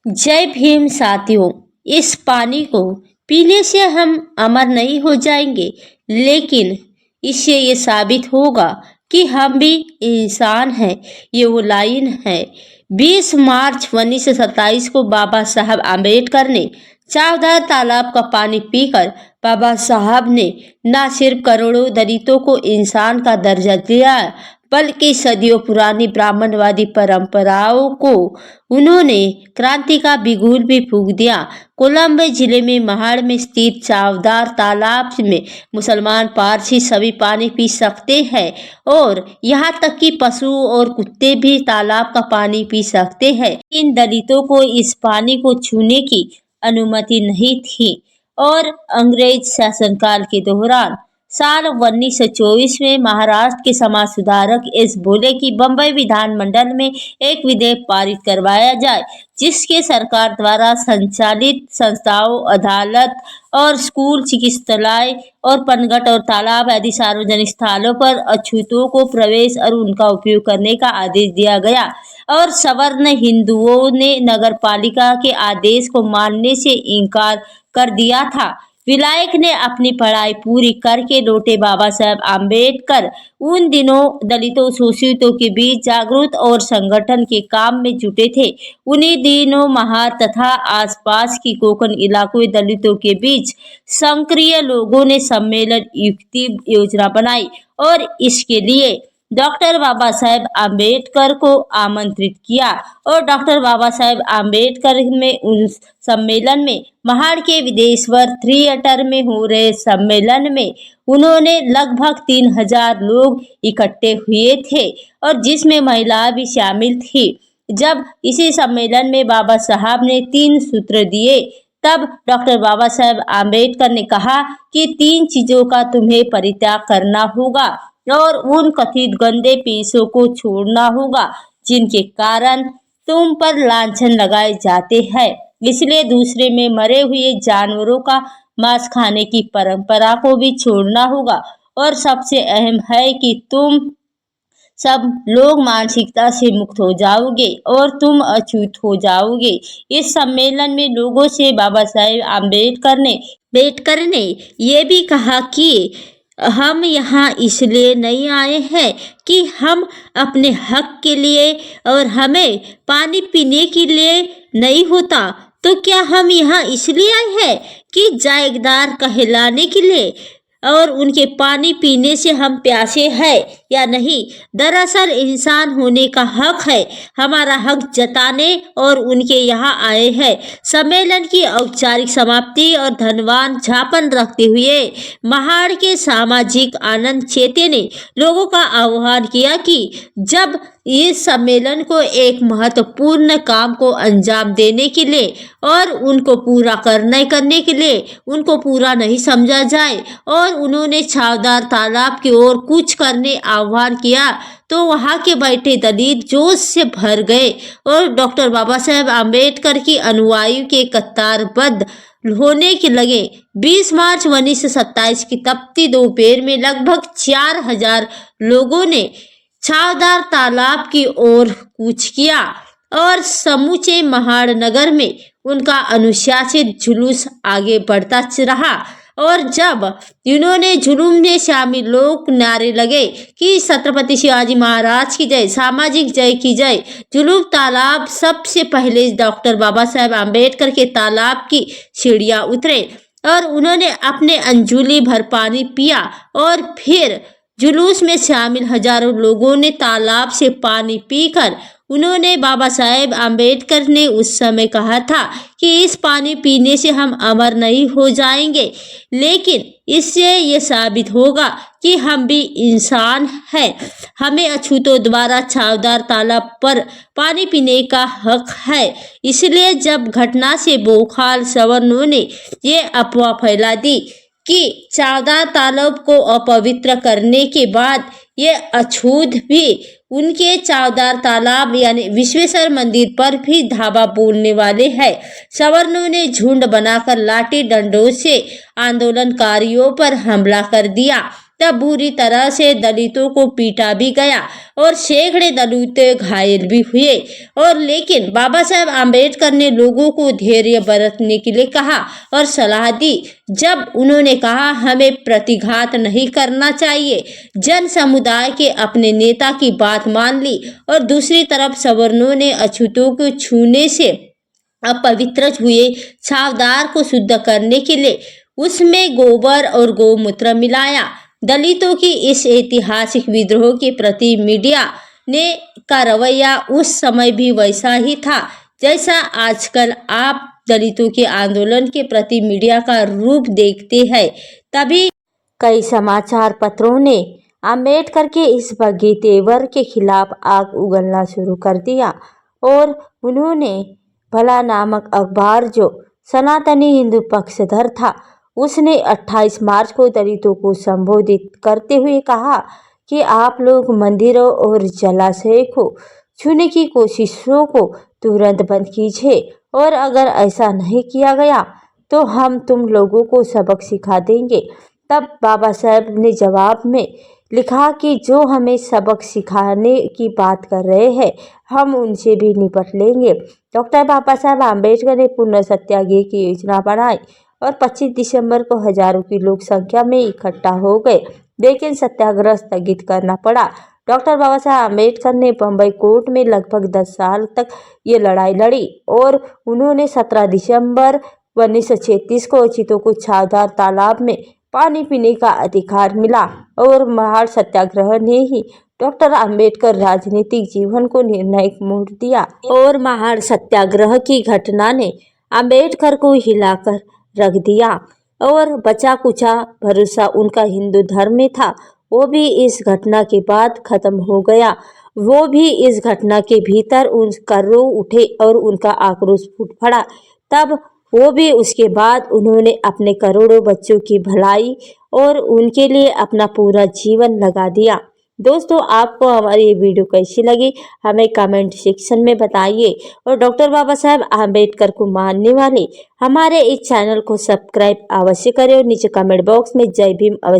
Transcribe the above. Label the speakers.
Speaker 1: जय भीम साथियों। इस पानी को पीने से हम अमर नहीं हो जाएंगे, लेकिन इससे ये साबित होगा कि हम भी इंसान हैं। ये वो लाइन है। 20 मार्च 1927 को बाबा साहब आम्बेडकर ने चावदार तालाब का पानी पीकर बाबा साहब ने न सिर्फ करोड़ों दलितों को इंसान का दर्जा दिया, बल्कि सदियों पुरानी ब्राह्मणवादी परंपराओं को उन्होंने क्रांति का बिगुल भी फूंक दिया। कोलंबो जिले में महाड़ में स्थित चावदार तालाब में मुसलमान पारसी सभी पानी पी सकते हैं और यहाँ तक कि पशु और कुत्ते भी तालाब का पानी पी सकते हैं। इन दलितों को इस पानी को छूने की अनुमति नहीं थी और अंग्रेज शासनकाल के दौरान साल 1924 में महाराष्ट्र के समाज सुधारक एस बोले कि बंबई विधानमंडल में एक विधेयक पारित करवाया जाए, जिसके सरकार द्वारा संचालित संस्थाओं, अदालत और स्कूल, चिकित्सालय और पनघट और तालाब आदि सार्वजनिक स्थलों पर अछूतों को प्रवेश और उनका उपयोग करने का आदेश दिया गया और सवर्ण हिंदुओं ने नगर पालिका के आदेश को मानने से इनकार कर दिया था। विलायक ने अपनी पढ़ाई पूरी करके लौटे बाबा साहब आम्बेडकर उन दिनों दलितों शोषितों के बीच जागरूक और संगठन के काम में जुटे थे। उन्हीं दिनों महार तथा आसपास की कोकण इलाकों में दलितों के बीच सक्रिय लोगों ने सम्मेलन युक्ति योजना बनाई और इसके लिए डॉक्टर बाबा साहेब आम्बेडकर को आमंत्रित किया और डॉक्टर बाबा साहेब आम्बेडकर में उस सम्मेलन में महाड़ के विदेश्वर थिएटर में हो रहे सम्मेलन में उन्होंने लगभग 3000 लोग इकट्ठे हुए थे और जिसमें महिलाएं भी शामिल थी। जब इसी सम्मेलन में बाबा साहब ने 3 सूत्र दिए, तब डॉक्टर बाबा साहेब आम्बेडकर ने कहा कि 3 चीजों का तुम्हें परित्याग करना होगा और उन कथित गंदे पेशों को छोड़ना होगा जिनके कारण तुम पर लांछन लगाए जाते हैं। इसलिए दूसरे में मरे हुए जानवरों का मांस खाने की परंपरा को भी छोड़ना होगा और सबसे अहम है कि तुम सब लोग मानसिकता से मुक्त हो जाओगे और तुम अछूत हो जाओगे। इस सम्मेलन में लोगों से बाबा साहेब आम्बेडकर ने ये भी कहा कि हम यहाँ इसलिए नहीं आए हैं कि हम अपने हक के लिए और हमें पानी पीने के लिए नहीं होता, तो क्या हम यहाँ इसलिए आए हैं कि जागीरदार कहलाने के लिए और उनके पानी पीने से हम प्यासे हैं या नहीं। दरअसल इंसान होने का हक है, हमारा हक जताने और उनके यहाँ आए हैं। सम्मेलन की औपचारिक समाप्ति और धन्यवाद ज्ञापन रखते हुए महाड़ के सामाजिक आनंद चेते ने लोगों का आह्वान किया कि जब इस सम्मेलन को एक महत्वपूर्ण काम को अंजाम देने के लिए और उनको पूरा करने के लिए उनको पूरा नहीं समझा जाए और उन्होंने चावदार तालाब की ओर कूच करने आह्वान किया, तो वहां के बैठे दलित जोश से भर गए और डॉक्टर बाबा साहेब आम्बेडकर की अनुयायियों के कतारबद्ध होने के लगे। 20 मार्च 1927 की तपती दोपहर में लगभग 4000 लोगों ने चावदार तालाब की ओर कूच किया और समूचे महाड़ नगर में उनका अनुशासित जुलूस आगे बढ़ता रहा और जब उन्होंने जुलूस में शामिल लोग नारे लगे कि छत्रपति शिवाजी महाराज की जय, सामाजिक जय की जय, जुलूस तालाब सबसे पहले डॉक्टर बाबा साहेब आम्बेडकर के तालाब की सीढ़ियां उतरे और उन्होंने अपने अंजुली भर पानी पिया और फिर जुलूस में शामिल हजारों लोगों ने तालाब से पानी पीकर उन्होंने बाबा साहेब आम्बेडकर ने उस समय कहा था कि इस पानी पीने से हम अमर नहीं हो जाएंगे, लेकिन इससे ये साबित होगा कि हम भी इंसान हैं। हमें अछूतों द्वारा चावदार तालाब पर पानी पीने का हक है। इसलिए जब घटना से बोखाल सवर्णों ने ये अफवाह फैला दी कि चावदार तालाब को अपवित्र करने के बाद ये अछूत भी उनके चावदार तालाब यानी विश्वेश्वर मंदिर पर भी धावा बोलने वाले हैं। सवर्णों ने झुंड बनाकर लाठी डंडों से आंदोलनकारियों पर हमला कर दिया तब बुरी तरह से दलितों को पीटा भी गया और सैकड़े दलित घायल भी हुए। और लेकिन बाबा साहेब आम्बेडकर ने लोगों को धैर्य बरतने के लिए कहा और सलाह दी। जब उन्होंने कहा हमें प्रतिघात नहीं करना चाहिए, जन समुदाय के अपने नेता की बात मान ली और दूसरी तरफ सवर्णों ने अछूतों को छूने से अपवित्र हुए छावदार को शुद्ध करने के लिए उसमें गोबर और गौमूत्र मिलाया। दलितों की इस ऐतिहासिक विद्रोह के प्रति मीडिया ने का रवैया उस समय भी वैसा ही था जैसा आजकल आप दलितों के आंदोलन के प्रति मीडिया का रूप देखते हैं। तभी कई समाचार पत्रों ने आम्बेडकर के इस भगे तेवर के खिलाफ आग उगलना शुरू कर दिया और उन्होंने भला नामक अखबार जो सनातनी हिंदू पक्षधर था, उसने 28 मार्च को दलितों को संबोधित करते हुए कहा कि आप लोग मंदिरों और जलाशय को छूने की कोशिशों को तुरंत बंद कीजिए और अगर ऐसा नहीं किया गया तो हम तुम लोगों को सबक सिखा देंगे। तब बाबा साहेब ने जवाब में लिखा कि जो हमें सबक सिखाने की बात कर रहे हैं हम उनसे भी निपट लेंगे। डॉक्टर बाबा साहेब आम्बेडकर ने पुनः सत्याग्रह की योजना बनाई और 25 दिसंबर को हजारों की लोक संख्या में इकट्ठा हो गए, लेकिन सत्याग्रह स्थगित करना पड़ा। डॉक्टर बाबा साहेब आम्बेडकर ने बम्बई कोर्ट में लगभग 10 साल तक ये लड़ाई लड़ी और उन्होंने 17 दिसंबर 1936 को अछूतों को छावदार तालाब में पानी पीने का अधिकार मिला और महान सत्याग्रह ने ही डॉक्टर आम्बेडकर राजनीतिक जीवन को निर्णायक मोड़ दिया और महान सत्याग्रह की घटना ने आम्बेडकर को हिलाकर रख दिया और बचा कुचा भरोसा उनका हिंदू धर्म में था वो भी इस घटना के बाद खत्म हो गया। वो भी इस घटना के भीतर उन कर्रों उठे और उनका आक्रोश फूट पड़ा। तब वो भी उसके बाद उन्होंने अपने करोड़ों बच्चों की भलाई और उनके लिए अपना पूरा जीवन लगा दिया। दोस्तों, आपको हमारी ये वीडियो कैसी लगी हमें कमेंट सेक्शन में बताइए और डॉक्टर बाबा साहेब आम्बेडकर को मानने वाले हमारे इस चैनल को सब्सक्राइब अवश्य करें और नीचे कमेंट बॉक्स में जय भीम अवश्य